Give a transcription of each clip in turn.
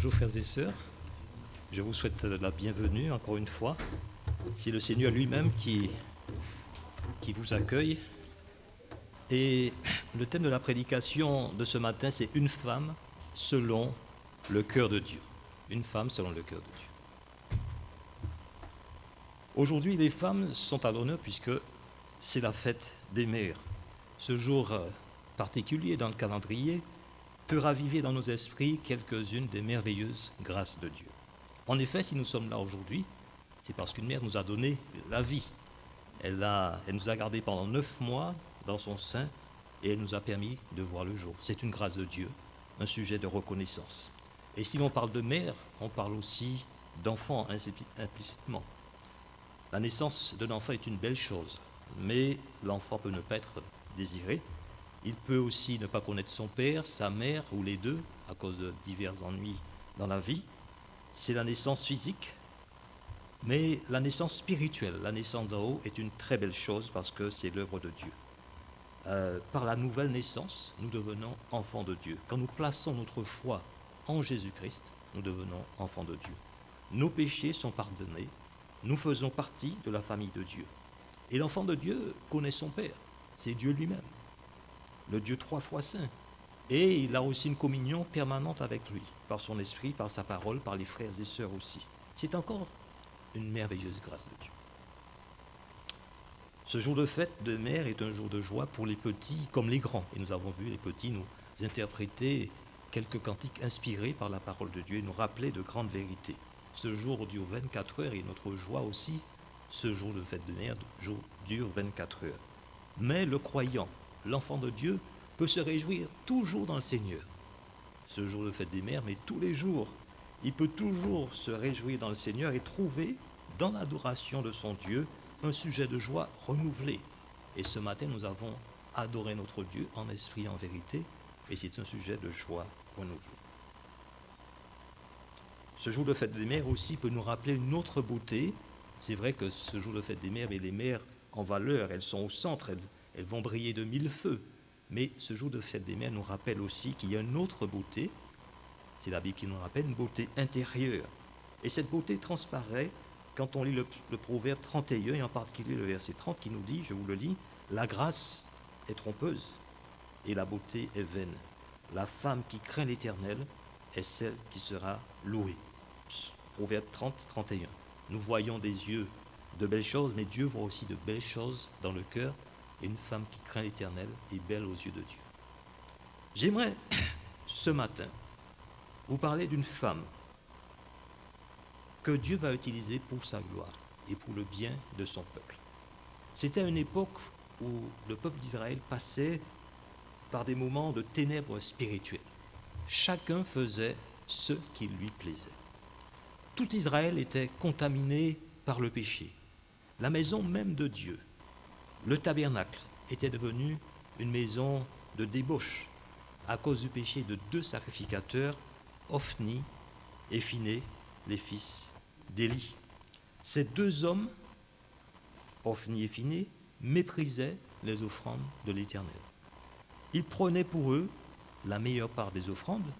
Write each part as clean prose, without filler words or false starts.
Bonjour frères et sœurs, je vous souhaite la bienvenue encore une fois. C'est le Seigneur lui-même qui vous accueille. Et le thème de la prédication de ce matin, c'est une femme selon le cœur de Dieu. Une femme selon le cœur de Dieu. Aujourd'hui, les femmes sont à l'honneur puisque c'est la fête des mères. Ce jour particulier dans le calendrier peut raviver dans nos esprits quelques-unes des merveilleuses grâces de Dieu. En effet, si nous sommes là aujourd'hui, c'est parce qu'une mère nous a donné la vie. Elle nous a gardés pendant 9 mois dans son sein et elle nous a permis de voir le jour. C'est une grâce de Dieu, un sujet de reconnaissance. Et si l'on parle de mère, on parle aussi d'enfant implicitement. La naissance d'un enfant est une belle chose, mais l'enfant peut ne pas être désiré. Il peut aussi ne pas connaître son père, sa mère ou les deux à cause de divers ennuis dans la vie. C'est la naissance physique, mais la naissance spirituelle, la naissance d'en haut est une très belle chose parce que c'est l'œuvre de Dieu. Par la nouvelle naissance, nous devenons enfants de Dieu. Quand nous plaçons notre foi en Jésus-Christ, nous devenons enfants de Dieu. Nos péchés sont pardonnés, nous faisons partie de la famille de Dieu. Et l'enfant de Dieu connaît son Père, c'est Dieu lui-même, le Dieu 3 fois saint. Et il a aussi une communion permanente avec lui, par son esprit, par sa parole, par les frères et sœurs aussi. C'est encore une merveilleuse grâce de Dieu. Ce jour de fête de mère est un jour de joie pour les petits comme les grands. Et nous avons vu les petits nous interpréter quelques cantiques inspirés par la parole de Dieu et nous rappeler de grandes vérités. Ce jour dure 24 heures et notre joie aussi, ce jour de fête de mère dure 24 heures. Mais le croyant, l'enfant de Dieu, peut se réjouir toujours dans le Seigneur. Ce jour de fête des mères, mais tous les jours, il peut toujours se réjouir dans le Seigneur et trouver dans l'adoration de son Dieu un sujet de joie renouvelé. Et ce matin, nous avons adoré notre Dieu en esprit et en vérité, et c'est un sujet de joie renouvelé. Ce jour de fête des mères aussi peut nous rappeler une autre beauté. C'est vrai que ce jour de fête des mères, mais les mères en valeur, elles sont au centre, elles vont briller de 1000 feux. Mais ce jour de fête des mères nous rappelle aussi qu'il y a une autre beauté, c'est la Bible qui nous rappelle, une beauté intérieure. Et cette beauté transparaît quand on lit le proverbe 31, et en particulier le verset 30 qui nous dit, je vous le lis, « La grâce est trompeuse et la beauté est vaine. La femme qui craint l'Éternel est celle qui sera louée. » Proverbe 30, 31. Nous voyons des yeux de belles choses, mais Dieu voit aussi de belles choses dans le cœur. Et une femme qui craint l'Éternel est belle aux yeux de Dieu. J'aimerais, ce matin, vous parler d'une femme que Dieu va utiliser pour sa gloire et pour le bien de son peuple. C'était une époque où le peuple d'Israël passait par des moments de ténèbres spirituelles. Chacun faisait ce qui lui plaisait. Tout Israël était contaminé par le péché. La maison même de Dieu, le tabernacle, était devenu une maison de débauche à cause du péché de 2 sacrificateurs, Ophni et Phiné, les fils d'Élie. Ces 2 hommes, Ophni et Phiné, méprisaient les offrandes de l'Éternel. Ils prenaient pour eux la meilleure part des offrandes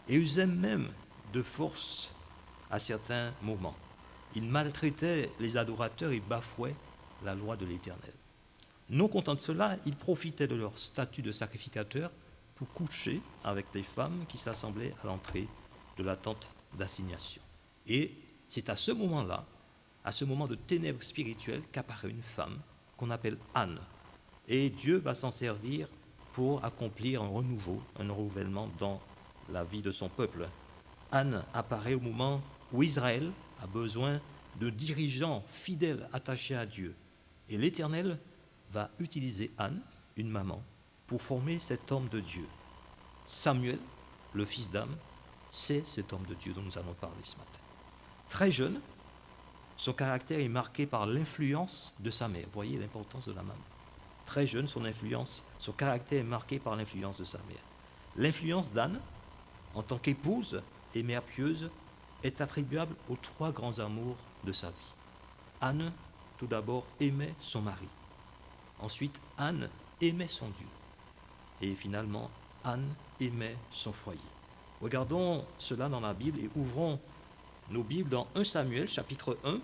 et usaient même de force à certains moments. Ils maltraitaient les adorateurs et bafouaient la loi de l'Éternel. Non contents de cela, ils profitaient de leur statut de sacrificateur pour coucher avec les femmes qui s'assemblaient à l'entrée de la tente d'assignation. Et c'est à ce moment-là, à ce moment de ténèbres spirituelles, qu'apparaît une femme qu'on appelle Anne. Et Dieu va s'en servir pour accomplir un renouveau, un renouvellement dans la vie de son peuple. Anne apparaît au moment où Israël a besoin de dirigeants fidèles attachés à Dieu. Et l'Éternel va utiliser Anne, une maman, pour former cet homme de Dieu. Samuel, le fils d'Anne, c'est cet homme de Dieu dont nous allons parler ce matin. Très jeune, son caractère est marqué par l'influence de sa mère. Voyez l'importance de la maman. Très jeune, son caractère est marqué par l'influence de sa mère. L'influence d'Anne, en tant qu'épouse et mère pieuse, est attribuable aux 3 grands amours de sa vie. Anne, tout d'abord, aimait son mari. Ensuite, Anne aimait son Dieu. Et finalement, Anne aimait son foyer. Regardons cela dans la Bible et ouvrons nos Bibles dans 1 Samuel, chapitre 1,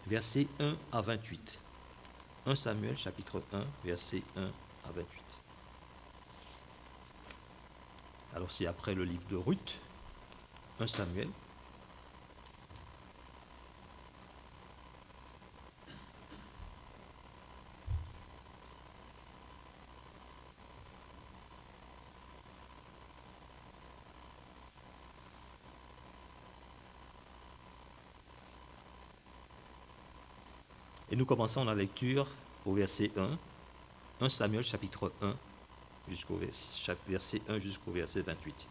versets 1 à 28. 1 Samuel, chapitre 1, versets 1 à 28. Alors c'est après le livre de Ruth, 1 Samuel. Et nous commençons la lecture au verset 1, 1 Samuel chapitre 1, verset 1 jusqu'au verset 28.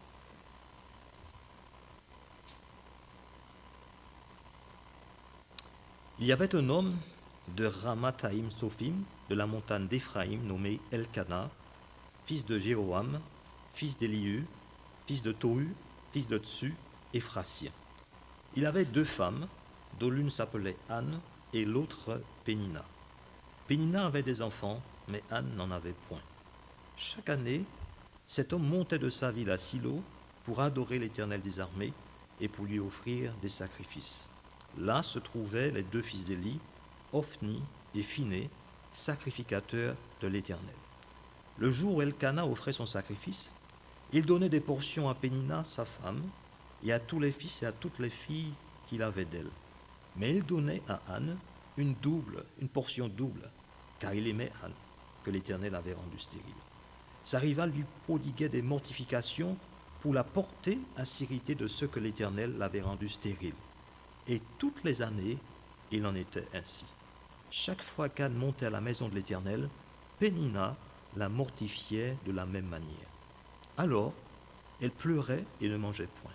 Il y avait un homme de Ramathaïm Sophim, de la montagne d'Éphraïm, nommé Elkana, fils de Jéroham, fils d'Élihu, fils de Tohu, fils de Tsu, Éphrasien. Il avait 2 femmes, dont l'une s'appelait Anne et l'autre Pénina. Pénina avait des enfants, mais Anne n'en avait point. Chaque année, cet homme montait de sa ville à Silo pour adorer l'Éternel des armées et pour lui offrir des sacrifices. Là se trouvaient les 2 fils d'Éli, Ophni et Phiné, sacrificateurs de l'Éternel. Le jour où Elkana offrait son sacrifice, il donnait des portions à Pénina, sa femme, et à tous les fils et à toutes les filles qu'il avait d'elle. Mais il donnait à Anne une portion double, car il aimait Anne, que l'Éternel avait rendue stérile. Sa rivale lui prodiguait des mortifications pour la porter à s'irriter de ce que l'Éternel l'avait rendue stérile. Et toutes les années, il en était ainsi. Chaque fois qu'Anne montait à la maison de l'Éternel, Pénina la mortifiait de la même manière. Alors, elle pleurait et ne mangeait point.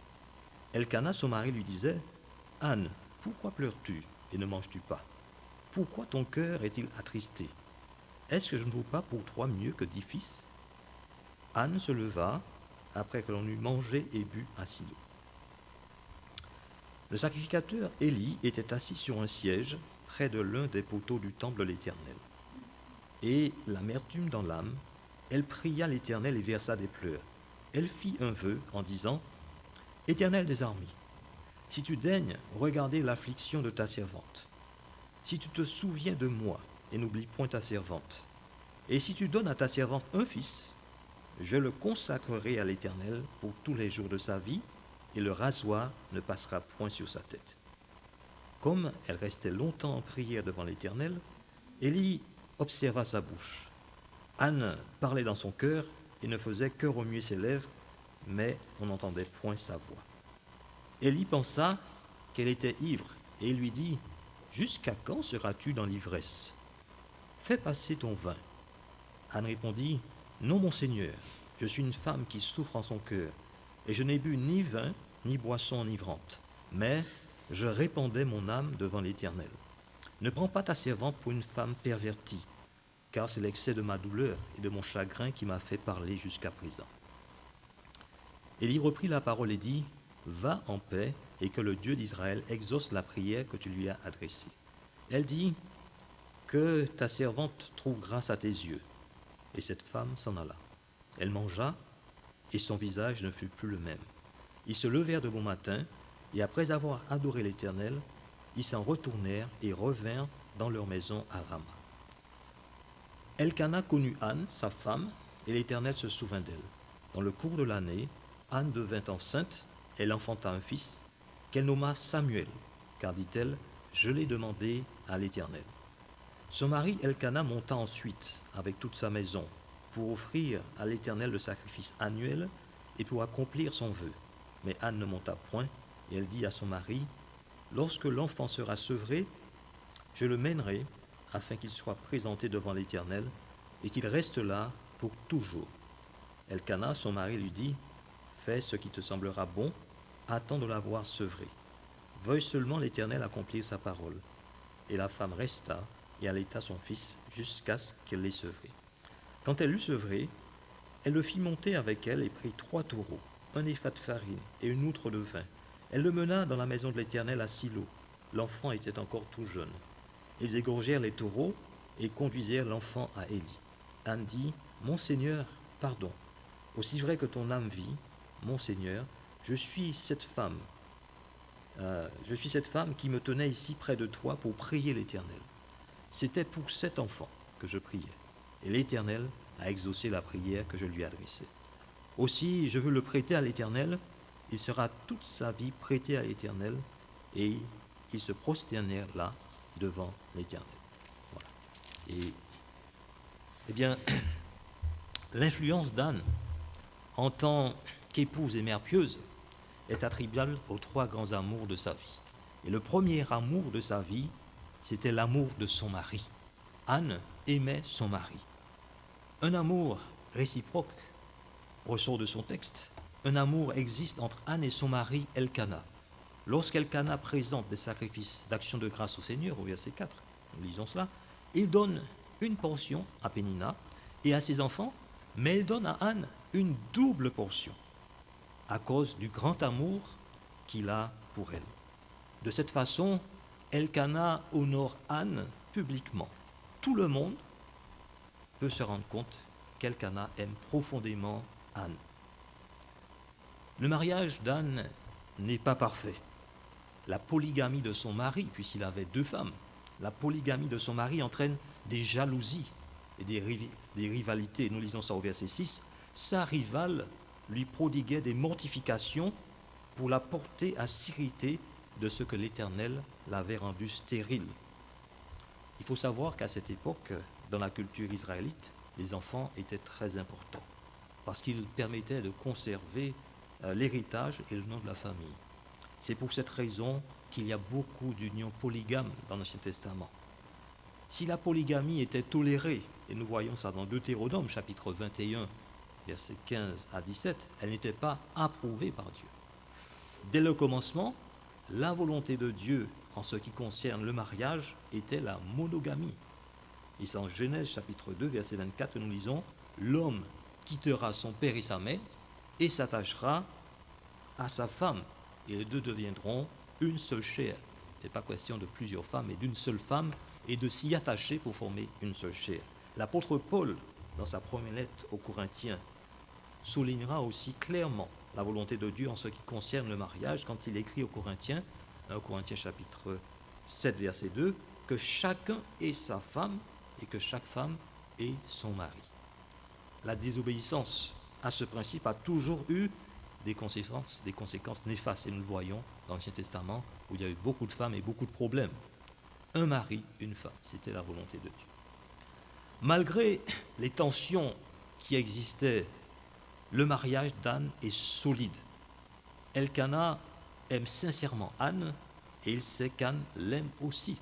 Elkana, son mari, lui disait « Anne, pourquoi pleures-tu et ne manges-tu pas? Pourquoi ton cœur est-il attristé? Est-ce que je ne vaux pas pour toi mieux que 10 fils ?» Anne se leva après que l'on eut mangé et bu à Silo. Le sacrificateur Élie était assis sur un siège près de l'un des poteaux du temple de l'Éternel. Et l'amertume dans l'âme, elle pria l'Éternel et versa des pleurs. Elle fit un vœu en disant « Éternel des armées, si tu daignes regarder l'affliction de ta servante, si tu te souviens de moi et n'oublie point ta servante, et si tu donnes à ta servante un fils, je le consacrerai à l'Éternel pour tous les jours de sa vie, et le rasoir ne passera point sur sa tête. » Comme elle restait longtemps en prière devant l'Éternel, Élie observa sa bouche. Anne parlait dans son cœur et ne faisait que remuer ses lèvres, mais on n'entendait point sa voix. Élie pensa qu'elle était ivre et il lui dit « Jusqu'à quand seras-tu dans l'ivresse? Fais passer ton vin. » Anne répondit « Non, mon Seigneur, je suis une femme qui souffre en son cœur, et je n'ai bu ni vin ni boisson enivrante, mais je répandais mon âme devant l'Éternel. Ne prends pas ta servante pour une femme pervertie, car c'est l'excès de ma douleur et de mon chagrin qui m'a fait parler jusqu'à présent. » Élie reprit la parole et dit « Va en paix, et que le Dieu d'Israël exauce la prière que tu lui as adressée. » Elle dit « Que ta servante trouve grâce à tes yeux. » Et cette femme s'en alla. Elle mangea, et son visage ne fut plus le même. Ils se levèrent de bon matin, et après avoir adoré l'Éternel, ils s'en retournèrent et revinrent dans leur maison à Rama. Elkana connut Anne, sa femme, et l'Éternel se souvint d'elle. Dans le cours de l'année, Anne devint enceinte, elle enfanta un fils, qu'elle nomma Samuel, car dit-elle, je l'ai demandé à l'Éternel. Son mari Elkana monta ensuite avec toute sa maison pour offrir à l'Éternel le sacrifice annuel et pour accomplir son vœu. Mais Anne ne monta point, et elle dit à son mari, lorsque l'enfant sera sevré, je le mènerai afin qu'il soit présenté devant l'Éternel et qu'il reste là pour toujours. Elkana, son mari, lui dit, fais ce qui te semblera bon, attends de l'avoir sevré. Veuille seulement l'Éternel accomplir sa parole. Et la femme resta et allaita son fils jusqu'à ce qu'elle l'ait sevré. Quand elle l'eut sevré, elle le fit monter avec elle et prit 3 taureaux, un épha de farine et une outre de vin. Elle le mena dans la maison de l'Éternel à Silo. L'enfant était encore tout jeune. Ils égorgèrent les taureaux et conduisirent l'enfant à Élie. Anne dit, « Mon Seigneur, pardon. Aussi vrai que ton âme vit, mon Seigneur, je suis cette femme qui me tenait ici près de toi pour prier l'Éternel. C'était pour cet enfant que je priais, et l'Éternel a exaucé la prière que je lui adressais. Aussi, je veux le prêter à l'Éternel. Il sera toute sa vie prêté à l'Éternel, et ils se prosternèrent là devant l'Éternel. Voilà. Et, eh bien, l'influence d'Anne en tant qu'épouse et mère pieuse est attribuable aux trois grands amours de sa vie. Et le premier amour de sa vie, c'était l'amour de son mari. Anne aimait son mari. Un amour réciproque ressort de son texte. Un amour existe entre Anne et son mari Elkana. Lorsqu'Elkana présente des sacrifices d'action de grâce au Seigneur, au verset 4, nous lisons cela, il donne une portion à Pénina et à ses enfants, mais il donne à Anne une double portion à cause du grand amour qu'il a pour elle. De cette façon, Elkana honore Anne publiquement. Tout le monde peut se rendre compte qu'Elkana aime profondément Anne. Le mariage d'Anne n'est pas parfait. La polygamie de son mari, puisqu'il avait 2 femmes, la polygamie de son mari entraîne des jalousies et des rivalités. Nous lisons ça au verset 6. Sa rivale lui prodiguait des mortifications pour la porter à s'irriter de ce que l'Éternel l'avait rendu stérile. Il faut savoir qu'à cette époque, dans la culture israélite, les enfants étaient très importants parce qu'ils permettaient de conserver l'héritage et le nom de la famille. C'est pour cette raison qu'il y a beaucoup d'unions polygames dans l'Ancien Testament. Si la polygamie était tolérée, et nous voyons ça dans Deutéronome chapitre 21, versets 15 à 17, elle n'était pas approuvée par Dieu. Dès le commencement, la volonté de Dieu en ce qui concerne le mariage était la monogamie. Et c'est en Genèse chapitre 2, verset 24, nous lisons « L'homme quittera son père et sa mère et s'attachera à sa femme, et les deux deviendront une seule chair. » Ce n'est pas question de plusieurs femmes, mais d'une seule femme, et de s'y attacher pour former une seule chair. L'apôtre Paul, dans sa première lettre aux Corinthiens, soulignera aussi clairement la volonté de Dieu en ce qui concerne le mariage quand il écrit aux Corinthiens, 1 Corinthiens chapitre 7, verset 2, que chacun ait sa femme et que chaque femme ait son mari. La désobéissance à ce principe a toujours eu des conséquences néfastes, et nous le voyons dans l'Ancien Testament où il y a eu beaucoup de femmes et beaucoup de problèmes. Un mari, une femme, c'était la volonté de Dieu. Malgré les tensions qui existaient, le mariage d'Anne est solide. Elkana aime sincèrement Anne et il sait qu'Anne l'aime aussi.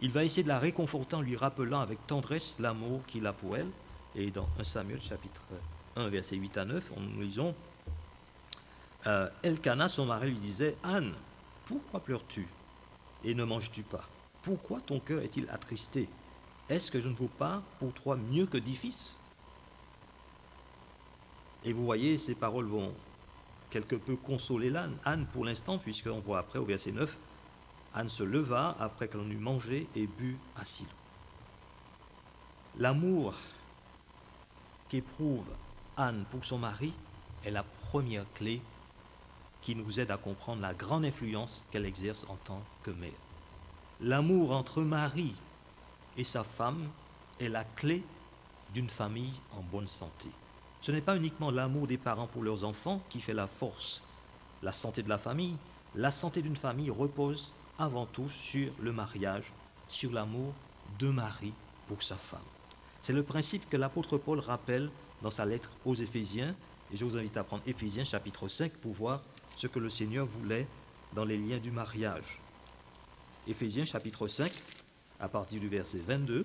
Il va essayer de la réconforter en lui rappelant avec tendresse l'amour qu'il a pour elle. Et dans 1 Samuel chapitre 1, versets 8 à 9, nous lisons Elkana, son mari, lui disait « Anne, pourquoi pleures-tu et ne manges-tu pas? Pourquoi ton cœur est-il attristé? Est-ce que je ne vaux pas pour toi mieux que 10 fils ?» Et vous voyez, ces paroles vont quelque peu consoler Anne pour l'instant, puisqu'on voit après au verset 9, Anne se leva après que l'on eut mangé et bu à Silo. L'amour qu'éprouve Anne pour son mari est la première clé qui nous aide à comprendre la grande influence qu'elle exerce en tant que mère. L'amour entre Marie et sa femme est la clé d'une famille en bonne santé. Ce n'est pas uniquement l'amour des parents pour leurs enfants qui fait la force, la santé de la famille. La santé d'une famille repose avant tout sur le mariage, sur l'amour de Marie pour sa femme. C'est le principe que l'apôtre Paul rappelle dans sa lettre aux Éphésiens, et je vous invite à prendre Éphésiens chapitre 5 pour voir ce que le Seigneur voulait dans les liens du mariage. Éphésiens chapitre 5, à partir du verset 22.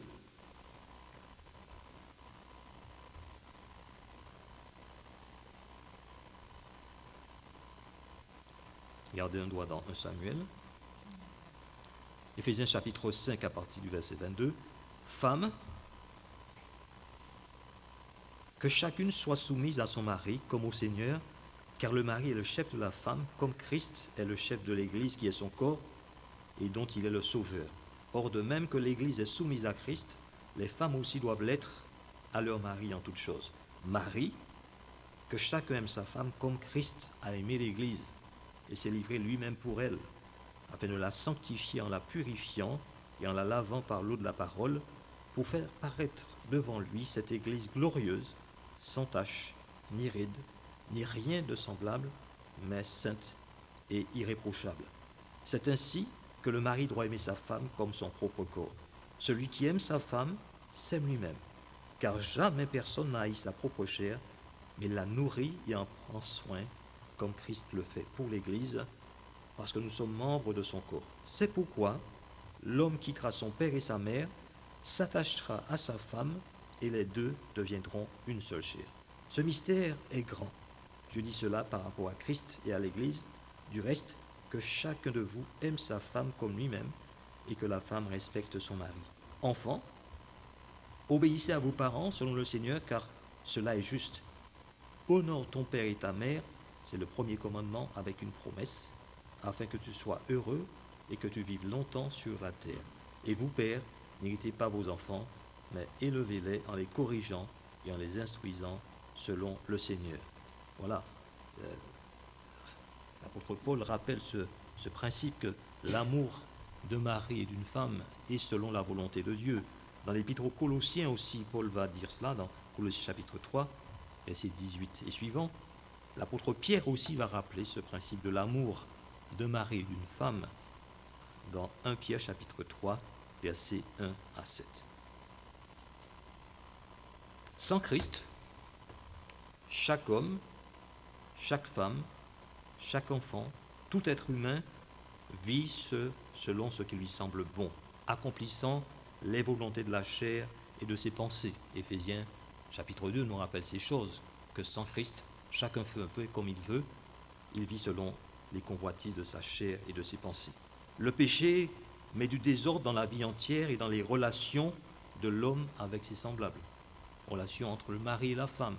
Gardez un doigt dans 1 Samuel. Éphésiens chapitre 5 à partir du verset 22. Femmes, que chacune soit soumise à son mari comme au Seigneur, car le mari est le chef de la femme, comme Christ est le chef de l'Église qui est son corps et dont il est le sauveur. Or, de même que l'Église est soumise à Christ, les femmes aussi doivent l'être à leur mari en toutes choses. Marie que chacun aime sa femme comme Christ a aimé l'Église et s'est livré lui-même pour elle, afin de la sanctifier en la purifiant et en la lavant par l'eau de la parole, pour faire paraître devant lui cette Église glorieuse, sans tache, ni ride, ni rien de semblable, mais sainte et irréprochable. C'est ainsi que le mari doit aimer sa femme comme son propre corps. Celui qui aime sa femme s'aime lui-même, car jamais personne n'a haï sa propre chair, mais la nourrit et en prend soin, comme Christ le fait pour l'Église, parce que nous sommes membres de son corps. C'est pourquoi l'homme quittera son père et sa mère, s'attachera à sa femme, et les deux deviendront une seule chair. Ce mystère est grand. Je dis cela par rapport à Christ et à l'Église. Du reste, que chacun de vous aime sa femme comme lui-même, et que la femme respecte son mari. Enfants, obéissez à vos parents selon le Seigneur, car cela est juste. Honore ton père et ta mère, c'est le premier commandement avec une promesse, afin que tu sois heureux et que tu vives longtemps sur la terre. Et vous, pères, n'irritez pas vos enfants, mais élevez-les en les corrigeant et en les instruisant selon le Seigneur. Voilà. L'apôtre Paul rappelle ce principe que l'amour d'un mari et d'une femme est selon la volonté de Dieu. Dans l'épître aux Colossiens aussi, Paul va dire cela dans Colossiens chapitre 3, versets 18 et suivants. L'apôtre Pierre aussi va rappeler ce principe de l'amour d'un mari et d'une femme dans 1 Pierre chapitre 3, versets 1 à 7. Sans Christ, chaque homme, chaque femme, chaque enfant, tout être humain vit selon ce qui lui semble bon, accomplissant les volontés de la chair et de ses pensées. Éphésiens chapitre 2 nous rappelle ces choses, que sans Christ, chacun fait un peu comme il veut, il vit selon les convoitises de sa chair et de ses pensées. Le péché met du désordre dans la vie entière et dans les relations de l'homme avec ses semblables. Relations entre le mari et la femme,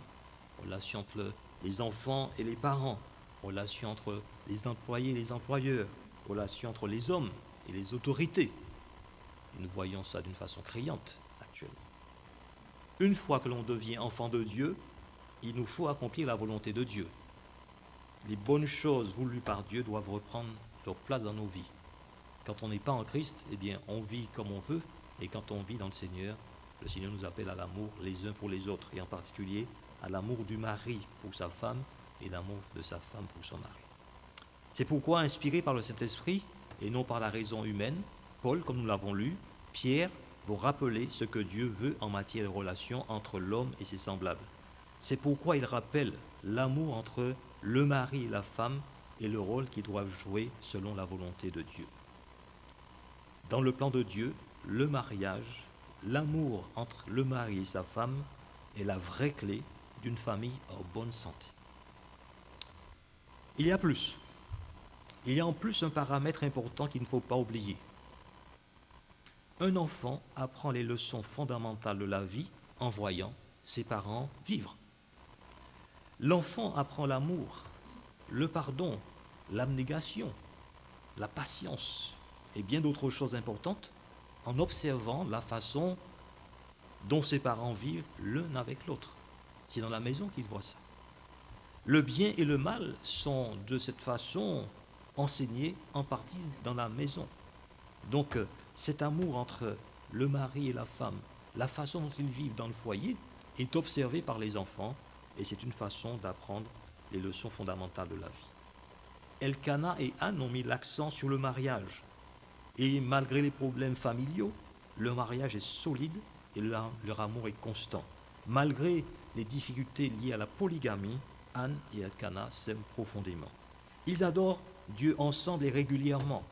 relations entre les enfants et les parents, relations entre les employés et les employeurs, relations entre les hommes et les autorités. Et nous voyons ça d'une façon criante actuellement. Une fois que l'on devient enfant de Dieu, il nous faut accomplir la volonté de Dieu. Les bonnes choses voulues par Dieu doivent reprendre leur place dans nos vies. Quand on n'est pas en Christ, eh bien, on vit comme on veut, et quand on vit dans le Seigneur nous appelle à l'amour les uns pour les autres, et en particulier à l'amour du mari pour sa femme et l'amour de sa femme pour son mari. C'est pourquoi, inspiré par le Saint-Esprit et non par la raison humaine, Paul, comme nous l'avons lu, Pierre vont rappeler ce que Dieu veut en matière de relations entre l'homme et ses semblables. C'est pourquoi il rappelle l'amour entre le mari et la femme et le rôle qu'ils doivent jouer selon la volonté de Dieu. Dans le plan de Dieu, le mariage, l'amour entre le mari et sa femme est la vraie clé d'une famille en bonne santé. Il y a plus. Il y a en plus un paramètre important qu'il ne faut pas oublier. Un enfant apprend les leçons fondamentales de la vie en voyant ses parents vivre. L'enfant apprend l'amour, le pardon, l'abnégation, la patience et bien d'autres choses importantes en observant la façon dont ses parents vivent l'un avec l'autre. C'est dans la maison qu'il voit ça. Le bien et le mal sont de cette façon enseignés en partie dans la maison. Donc cet amour entre le mari et la femme, la façon dont ils vivent dans le foyer est observé par les enfants et c'est une façon d'apprendre les leçons fondamentales de la vie. Elkana et Anne ont mis l'accent sur le mariage. Et malgré les problèmes familiaux, leur mariage est solide et leur amour est constant. Malgré les difficultés liées à la polygamie, Anne et Elkana s'aiment profondément. Ils adorent Dieu ensemble et régulièrement.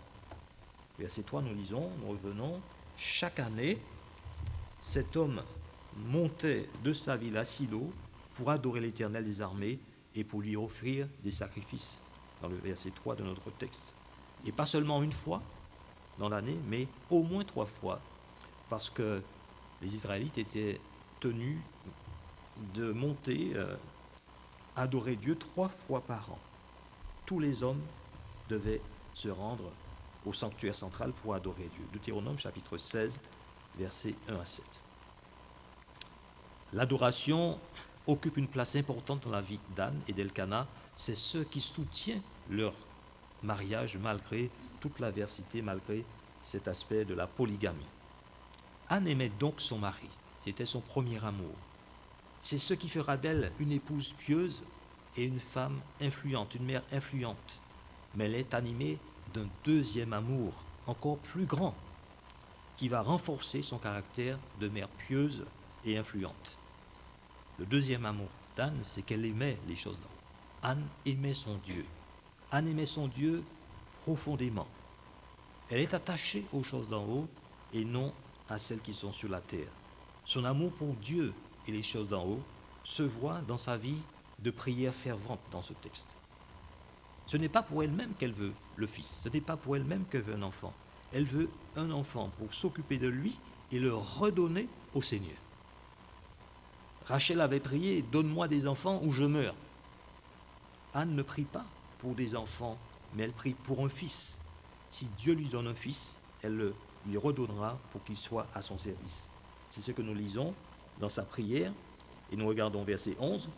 Verset 3, nous lisons, nous revenons. Chaque année, cet homme montait de sa ville à Silo pour adorer l'Éternel des armées et pour lui offrir des sacrifices, dans le verset 3 de notre texte. Et pas seulement une fois dans l'année, mais au moins 3 fois, parce que les Israélites étaient tenus de monter, adorer Dieu 3 fois par an. Tous les hommes devaient se rendre au sanctuaire central pour adorer Dieu. Deutéronome chapitre 16, versets 1 à 7. L'adoration occupent une place importante dans la vie d'Anne et d'Elkana. C'est ce qui soutient leur mariage malgré toute l'adversité, malgré cet aspect de la polygamie. Anne aimait donc son mari, c'était son premier amour. C'est ce qui fera d'elle une épouse pieuse et une femme influente, une mère influente. Mais elle est animée d'un deuxième amour, encore plus grand, qui va renforcer son caractère de mère pieuse et influente. Le deuxième amour d'Anne, c'est qu'elle aimait les choses d'en haut. Anne aimait son Dieu. Anne aimait son Dieu profondément. Elle est attachée aux choses d'en haut et non à celles qui sont sur la terre. Son amour pour Dieu et les choses d'en haut se voit dans sa vie de prière fervente dans ce texte. Ce n'est pas pour elle-même qu'elle veut le fils, ce n'est pas pour elle-même qu'elle veut un enfant. Elle veut un enfant pour s'occuper de lui et le redonner au Seigneur. Rachel avait prié « Donne-moi des enfants ou je meurs ». Anne ne prie pas pour des enfants, mais elle prie pour un fils. Si Dieu lui donne un fils, elle le lui redonnera pour qu'il soit à son service. C'est ce que nous lisons dans sa prière, et nous regardons verset 11,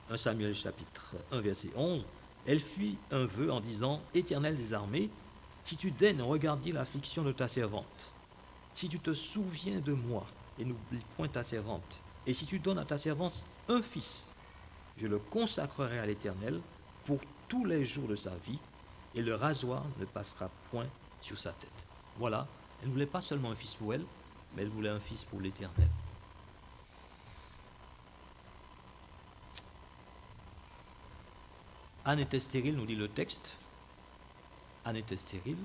1 Samuel chapitre 1 verset 11, elle fit un vœu en disant « Éternel des armées, si tu daignes regarder l'affliction de ta servante, si tu te souviens de moi et n'oublie point ta servante, et si tu donnes à ta servante un fils, je le consacrerai à l'Éternel pour tous les jours de sa vie, et le rasoir ne passera point sur sa tête. » Voilà, elle ne voulait pas seulement un fils pour elle, mais elle voulait un fils pour l'Éternel. Anne était stérile, nous dit le texte. Anne était stérile.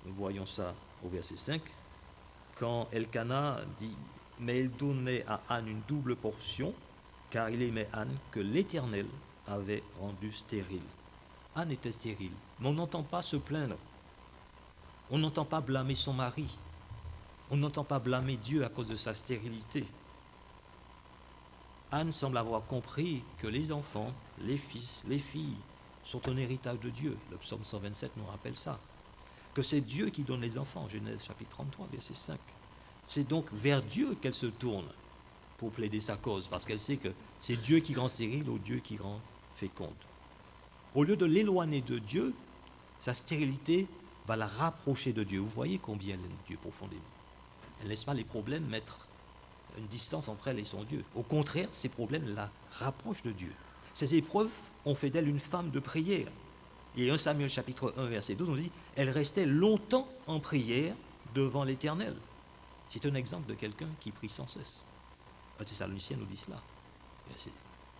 Nous voyons ça au verset 5. Quand Elkana dit « Mais il donnait à Anne une double portion, car il aimait Anne que l'Éternel avait rendue stérile. » Anne était stérile, mais on n'entend pas se plaindre. On n'entend pas blâmer son mari. On n'entend pas blâmer Dieu à cause de sa stérilité. Anne semble avoir compris que les enfants, les fils, les filles sont un héritage de Dieu. Le psaume 127 nous rappelle ça. Que c'est Dieu qui donne les enfants, Genèse chapitre 33, verset 5. C'est donc vers Dieu qu'elle se tourne pour plaider sa cause, parce qu'elle sait que c'est Dieu qui rend stérile ou Dieu qui rend féconde. Au lieu de l'éloigner de Dieu, sa stérilité va la rapprocher de Dieu. Vous voyez combien elle aime Dieu profondément. Elle ne laisse pas les problèmes mettre une distance entre elle et son Dieu. Au contraire, ces problèmes la rapprochent de Dieu. Ces épreuves ont fait d'elle une femme de prière. Et 1 Samuel chapitre 1 verset 12, on dit « Elle restait longtemps en prière devant l'Éternel ». C'est un exemple de quelqu'un qui prie sans cesse. 1 Thessaloniciens nous dit cela.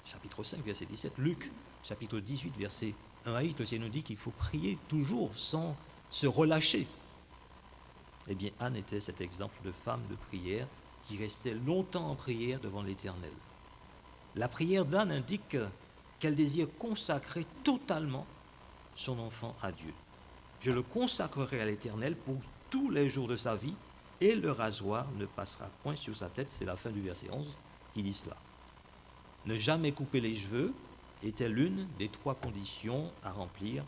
Chapitre 5 verset 17. Luc chapitre 18 verset 1 à 8, le Seigneur nous dit qu'il faut prier toujours sans se relâcher. Eh bien, Anne était cet exemple de femme de prière qui restait longtemps en prière devant l'Éternel. La prière d'Anne indique qu'elle désire consacrer totalement son enfant à Dieu. Je le consacrerai à l'Éternel pour tous les jours de sa vie, et le rasoir ne passera point sur sa tête. C'est la fin du verset 11 qui dit cela. Ne jamais couper les cheveux était l'une des 3 conditions à remplir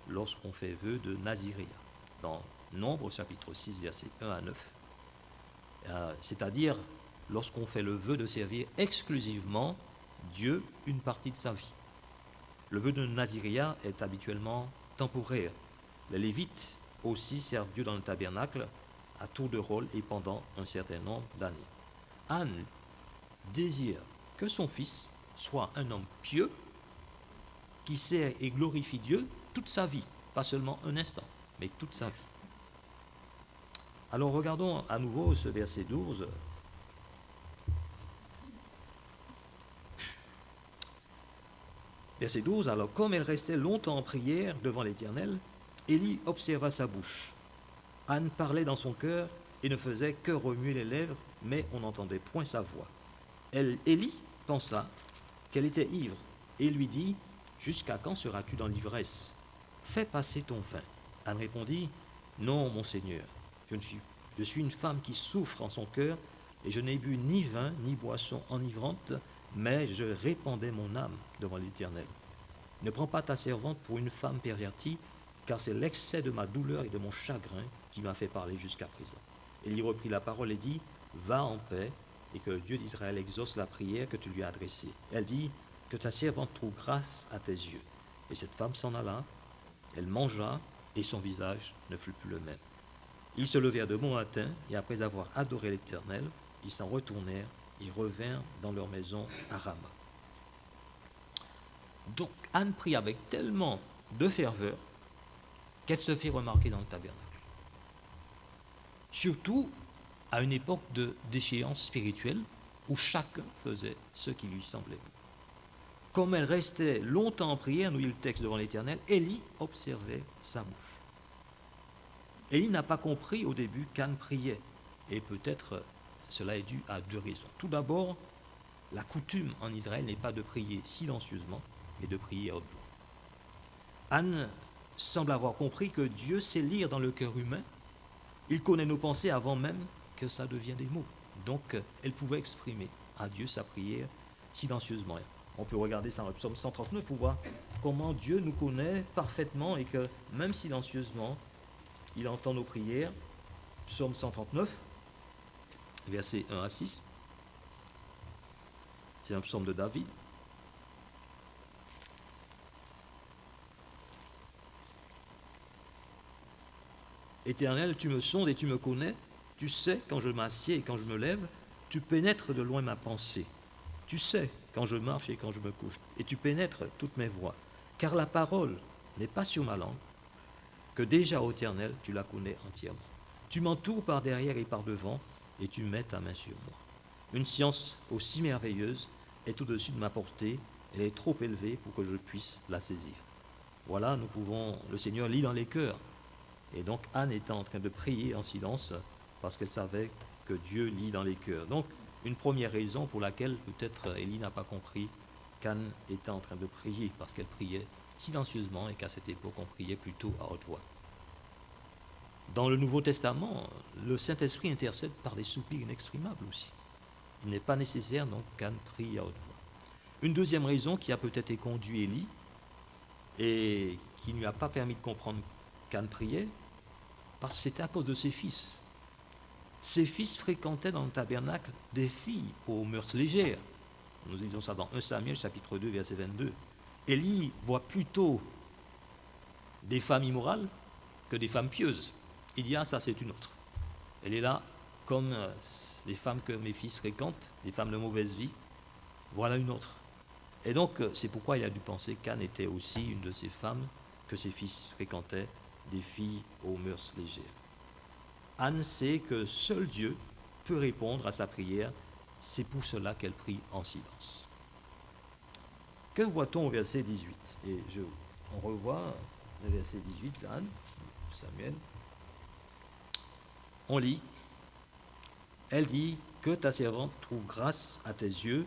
lorsqu'on fait vœu de Naziréa. Dans Nombre chapitre 6 verset 1 à 9, c'est-à-dire lorsqu'on fait le vœu de servir exclusivement Dieu une partie de sa vie. Le vœu de Naziréa est habituellement temporaire. Les Lévites aussi servent Dieu dans le tabernacle à tour de rôle et pendant un certain nombre d'années. Anne désire que son fils soit un homme pieux qui sert et glorifie Dieu toute sa vie, pas seulement un instant, mais toute sa vie. Alors regardons à nouveau ce verset 12. Verset 12, alors comme elle restait longtemps en prière devant l'Éternel, Élie observa sa bouche. Anne parlait dans son cœur et ne faisait que remuer les lèvres, mais on n'entendait point sa voix. Élie pensa qu'elle était ivre et lui dit « Jusqu'à quand seras-tu dans l'ivresse? Fais passer ton vin. » Anne répondit « Non, mon Seigneur, je suis une femme qui souffre en son cœur et je n'ai bu ni vin ni boisson enivrante, mais je répandais mon âme devant l'Éternel. Ne prends pas ta servante pour une femme pervertie, car c'est l'excès de ma douleur et de mon chagrin qui m'a fait parler jusqu'à présent. » Élie reprit la parole et dit « Va en paix, et que le Dieu d'Israël exauce la prière que tu lui as adressée. Elle dit, que ta servante trouve grâce à tes yeux. Et cette femme s'en alla, elle mangea, et son visage ne fut plus le même. Ils se levèrent de bon matin, et après avoir adoré l'Éternel, ils s'en retournèrent et revinrent dans leur maison à Rama. Donc Anne prie avec tellement de ferveur qu'elle se fait remarquer dans le tabernacle. Surtout à une époque d'échéance spirituelle où chacun faisait ce qui lui semblait bon. Comme elle restait longtemps en prière, nous dit le texte devant l'Éternel, Élie observait sa bouche. Élie n'a pas compris au début qu'Anne priait, et peut-être cela est dû à deux raisons. Tout d'abord, la coutume en Israël n'est pas de prier silencieusement, mais de prier à haute voix. Anne semble avoir compris que Dieu sait lire dans le cœur humain. Il connaît nos pensées avant même que ça devienne des mots. Donc, elle pouvait exprimer à Dieu sa prière silencieusement. On peut regarder ça dans le psaume 139 pour voir comment Dieu nous connaît parfaitement et que même silencieusement, il entend nos prières. Psaume 139, versets 1 à 6. C'est un psaume de David. Éternel, tu me sondes et tu me connais. Tu sais quand je m'assieds et quand je me lève. Tu pénètres de loin ma pensée. Tu sais quand je marche et quand je me couche. Et tu pénètres toutes mes voies. Car la parole n'est pas sur ma langue, que déjà, ô Éternel, tu la connais entièrement. Tu m'entoures par derrière et par devant, et tu mets ta main sur moi. Une science aussi merveilleuse est au-dessus de ma portée. Elle est trop élevée pour que je puisse la saisir. Voilà, nous pouvons, le Seigneur lit dans les cœurs. Et donc Anne était en train de prier en silence parce qu'elle savait que Dieu lit dans les cœurs. Donc une première raison pour laquelle peut-être Élie n'a pas compris qu'Anne était en train de prier, parce qu'elle priait silencieusement et qu'à cette époque on priait plutôt à haute voix. Dans le Nouveau Testament, le Saint-Esprit intercède par des soupirs inexprimables aussi. Il n'est pas nécessaire donc qu'Anne prie à haute voix. Une deuxième raison qui a peut-être conduit Élie et qui ne lui a pas permis de comprendre qu'Anne priait, parce que c'était à cause de ses fils. Ses fils fréquentaient dans le tabernacle des filles aux mœurs légères. Nous lisons ça dans 1 Samuel, chapitre 2, verset 22. Élie voit plutôt des femmes immorales que des femmes pieuses. Il dit, ah, ça c'est une autre. Elle est là comme les femmes que mes fils fréquentent, des femmes de mauvaise vie. Voilà une autre. Et donc, c'est pourquoi il a dû penser qu'Anne était aussi une de ces femmes que ses fils fréquentaient, des filles aux mœurs légères. Anne sait que seul Dieu peut répondre à sa prière, c'est pour cela qu'elle prie en silence. Que voit-on au verset 18 ? Et on revoit le verset 18 d'Anne, Samuel. On lit, elle dit, que ta servante trouve grâce à tes yeux,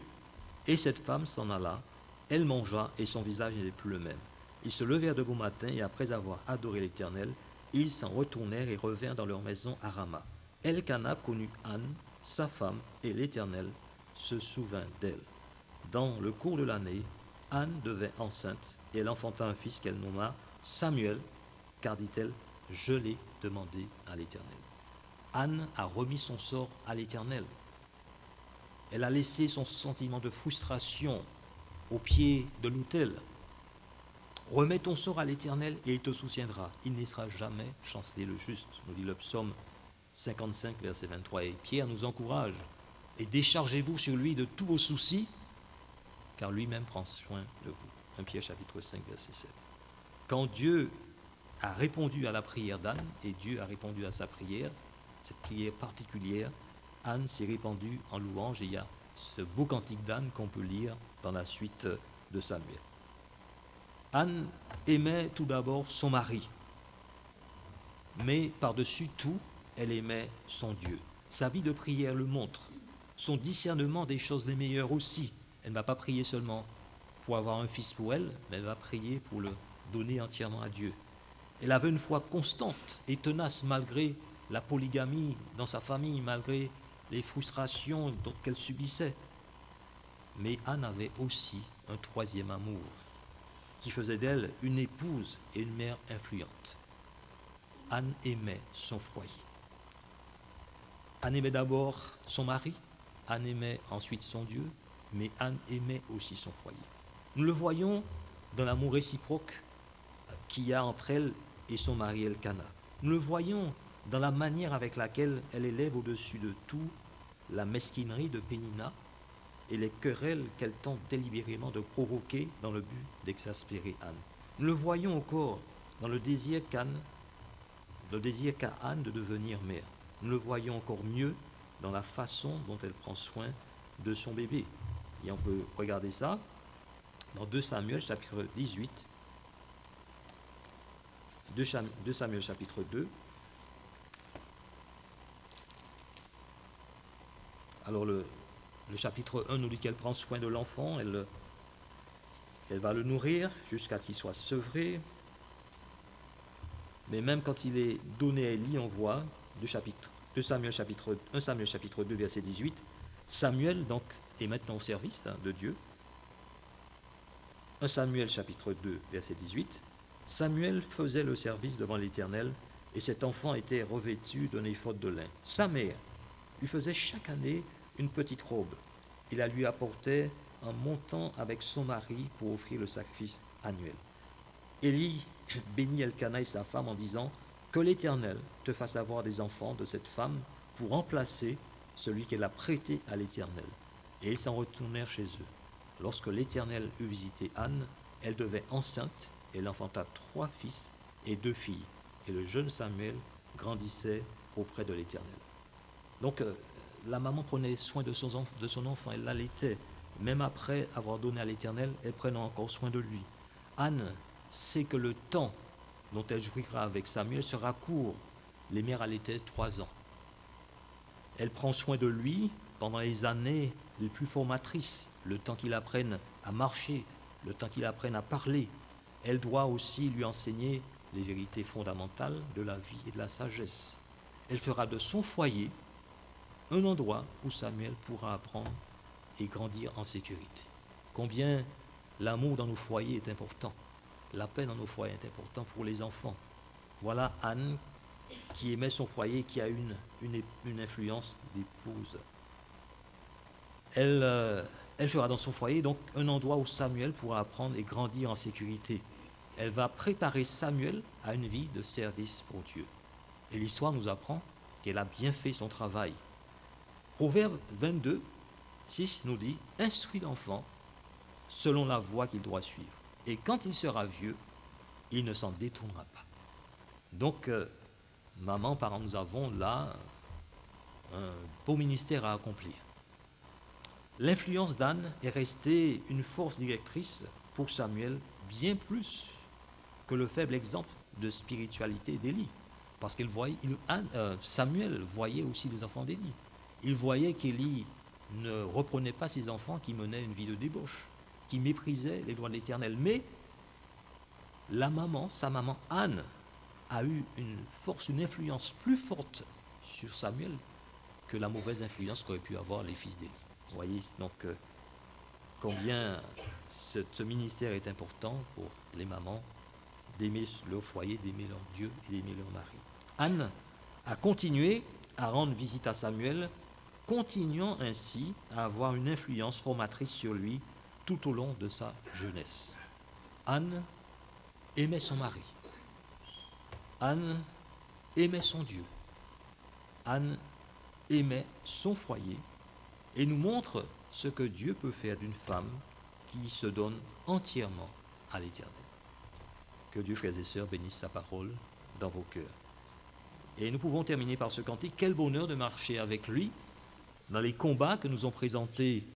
et cette femme s'en alla, elle mangea et son visage n'était plus le même. Ils se levèrent de bon matin et après avoir adoré l'Éternel, ils s'en retournèrent et revinrent dans leur maison à Rama. Elkana connut Anne, sa femme, et l'Éternel se souvint d'elle. Dans le cours de l'année, Anne devint enceinte et elle enfanta un fils qu'elle nomma Samuel, car dit-elle, je l'ai demandé à l'Éternel. Anne a remis son sort à l'Éternel. Elle a laissé son sentiment de frustration au pied de l'autel. Remets ton sort à l'Éternel et il te soutiendra. Il ne laissera jamais chanceler le juste, nous dit le psaume 55, verset 23. Et Pierre nous encourage. Et déchargez-vous sur lui de tous vos soucis, car lui-même prend soin de vous. 1 Pierre chapitre 5, verset 7. Quand Dieu a répondu à la prière d'Anne, et Dieu a répondu à sa prière, cette prière particulière, Anne s'est répandue en louange, et il y a ce beau cantique d'Anne qu'on peut lire dans la suite de Samuel. Anne aimait tout d'abord son mari, mais par-dessus tout, elle aimait son Dieu. Sa vie de prière le montre. Son discernement des choses les meilleures aussi. Elle ne va pas prier seulement pour avoir un fils pour elle, mais elle va prier pour le donner entièrement à Dieu. Elle avait une foi constante et tenace malgré la polygamie dans sa famille, malgré les frustrations qu'elle subissait. Mais Anne avait aussi un troisième amour qui faisait d'elle une épouse et une mère influente. Anne aimait son foyer. Anne aimait d'abord son mari, Anne aimait ensuite son Dieu, mais Anne aimait aussi son foyer. Nous le voyons dans l'amour réciproque qu'il y a entre elle et son mari Elkana. Nous le voyons dans la manière avec laquelle elle élève au-dessus de tout la mesquinerie de Pénina et les querelles qu'elle tente délibérément de provoquer dans le but d'exaspérer Anne. Nous le voyons encore dans le désir qu'a Anne de devenir mère. Nous le voyons encore mieux dans la façon dont elle prend soin de son bébé. Et on peut regarder ça dans 2 Samuel chapitre 18, 2 Samuel chapitre 2. Alors le chapitre 1 nous dit qu'elle prend soin de l'enfant, elle va le nourrir jusqu'à ce qu'il soit sevré. Mais même quand il est donné à Élie, on voit 1 Samuel chapitre 2, verset 18, Samuel donc est maintenant au service de Dieu. 1 Samuel chapitre 2, verset 18, Samuel faisait le service devant l'Éternel, et cet enfant était revêtu d'un éphod de lin. Sa mère lui faisait chaque année une petite robe. Il la lui apportait en montant avec son mari pour offrir le sacrifice annuel. Élie bénit Elkana et sa femme en disant « Que l'Éternel te fasse avoir des enfants de cette femme pour remplacer celui qu'elle a prêté à l'Éternel. » Et ils s'en retournèrent chez eux. Lorsque l'Éternel eut visité Anne, elle devint enceinte, et elle enfanta 3 fils et 2 filles. Et le jeune Samuel grandissait auprès de l'Éternel. Donc la maman prenait soin de son enfant, elle l'allaitait. Même après avoir donné à l'Éternel, elle prenait encore soin de lui. Anne sait que le temps dont elle jouira avec Samuel sera court. Les mères allaitaient 3 ans. Elle prend soin de lui pendant les années les plus formatrices, le temps qu'il apprenne à marcher, le temps qu'il apprenne à parler. Elle doit aussi lui enseigner les vérités fondamentales de la vie et de la sagesse. Elle fera de son foyer un endroit où Samuel pourra apprendre et grandir en sécurité. Combien l'amour dans nos foyers est important. La paix dans nos foyers est importante pour les enfants. Voilà Anne qui aimait son foyer, qui a une influence d'épouse. Elle fera dans son foyer donc un endroit où Samuel pourra apprendre et grandir en sécurité. Elle va préparer Samuel à une vie de service pour Dieu. Et l'histoire nous apprend qu'elle a bien fait son travail. Proverbe 22, 6 nous dit « Instruis l'enfant selon la voie qu'il doit suivre. Et quand il sera vieux, il ne s'en détournera pas. » Donc, maman, parents, nous avons là un beau ministère à accomplir. L'influence d'Anne est restée une force directrice pour Samuel, bien plus que le faible exemple de spiritualité d'Élie. Parce que Samuel voyait aussi les enfants d'Élie. Il voyait qu'Élie ne reprenait pas ses enfants qui menaient une vie de débauche, qui méprisaient les lois de l'Éternel. Mais sa maman Anne, a eu une influence plus forte sur Samuel que la mauvaise influence qu'auraient pu avoir les fils d'Élie. Vous voyez donc combien ce ministère est important pour les mamans, d'aimer leur foyer, d'aimer leur Dieu et d'aimer leur mari. Anne a continué à rendre visite à Samuel, continuant ainsi à avoir une influence formatrice sur lui tout au long de sa jeunesse. Anne aimait son mari. Anne aimait son Dieu. Anne aimait son foyer et nous montre ce que Dieu peut faire d'une femme qui se donne entièrement à l'Éternel. Que Dieu, frères et sœurs, bénisse sa parole dans vos cœurs. Et nous pouvons terminer par ce cantique. Quel bonheur de marcher avec lui dans les combats que nous ont présentés